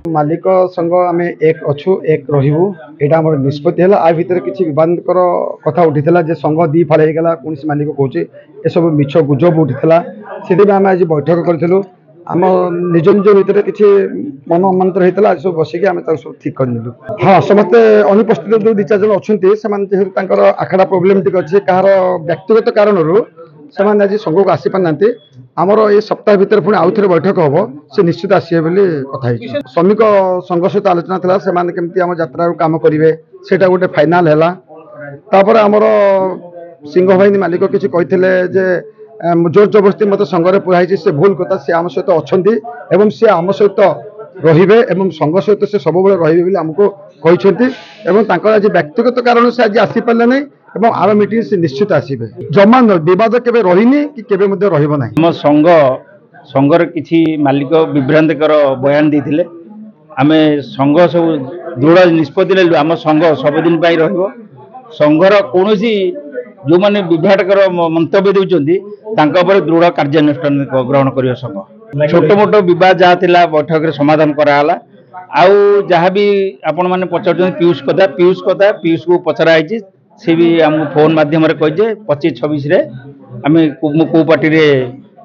मालिक संग आम एक अच्छु एक रही आम निष्पत्ति है आ भितर किसी विवादकर कथा उठीला जे संघ दी फाड़ होगा कौन मालिक कहे ये सब मिछ गुजब उठीला से आम आज बैठक करूँ आम निज निज भितर किसी मन अमांतर होता आज सब बसिक आम सब ठीक कर हाँ समस्ते अनुपस्थित जो 2-4 जन अच्छा जेहेतु आखड़ा प्रोब्लेम टी अच्छे कहार व्यक्तिगत कारण से आज संघ को आसी पार आमर ये सप्ताह भितर पुणी आउ थे बैठक हम से निश्चित आसवे बोली कथा श्रमिक संघ सहित आलोचना था से केमती आम यात्रा कम करेंगे से गोटे फाइनाल है तापर आमर सिंह बाहिनी मालिक किसी कहते जोर जबरदस्ती मत संघरे पुराई से भूल कथा सी आम सहित अच्छा सी आम सहित रे संघ सहित से सब रे आमको कहते आज व्यक्तिगत कारण से आज आसीपारे ना आर मीटिंग से निश्चित आसवे जमा बद के रही कि ना संघ संघर किसी मालिक विभ्रांतिकर बयान देते आम संघ सब दृढ़ निष्पत्ति नेलु आम संघ सबुदिन संघर कौन जो मैंने विभ्राटकर मंतव्य देउछन्ति दृढ़ कार्यानुष्ठान ग्रहण कर संघ छोट मोट बद जहाँ बैठक में समाधान कराला आउ जहाँ भी आपण मैंने पचार पीयूष पीयूष को पचराई सी भी आम फोन मध्यम कहे 25-26 आम कौ पार्टी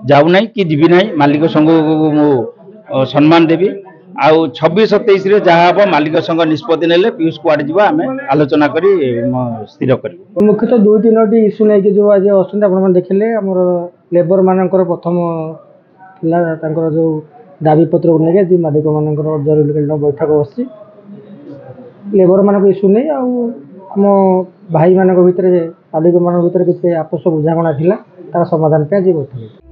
जाऊना कि जीवी ना मालिक संघ को मु सम्मान देवी आउ 26-27 जहाँ हम मालिक संघ निष्पत्ति ने पीयूष कुआड़े जा आम आलोचना कर स्थिर कर मुख्यतः 2-3टी इश्यू नहीं जो आज अच्छे देखिले आम लेबर मानकर प्रथम जो दाबी पत्र को लेकिन मालिक मान जरूरीकालीन बैठक बसी लेबर मान इश्यू नहीं आम भाई मान भितर मालिक मान भितर किसी आपस बुझाणा था तार समाधान पे आज बैठक।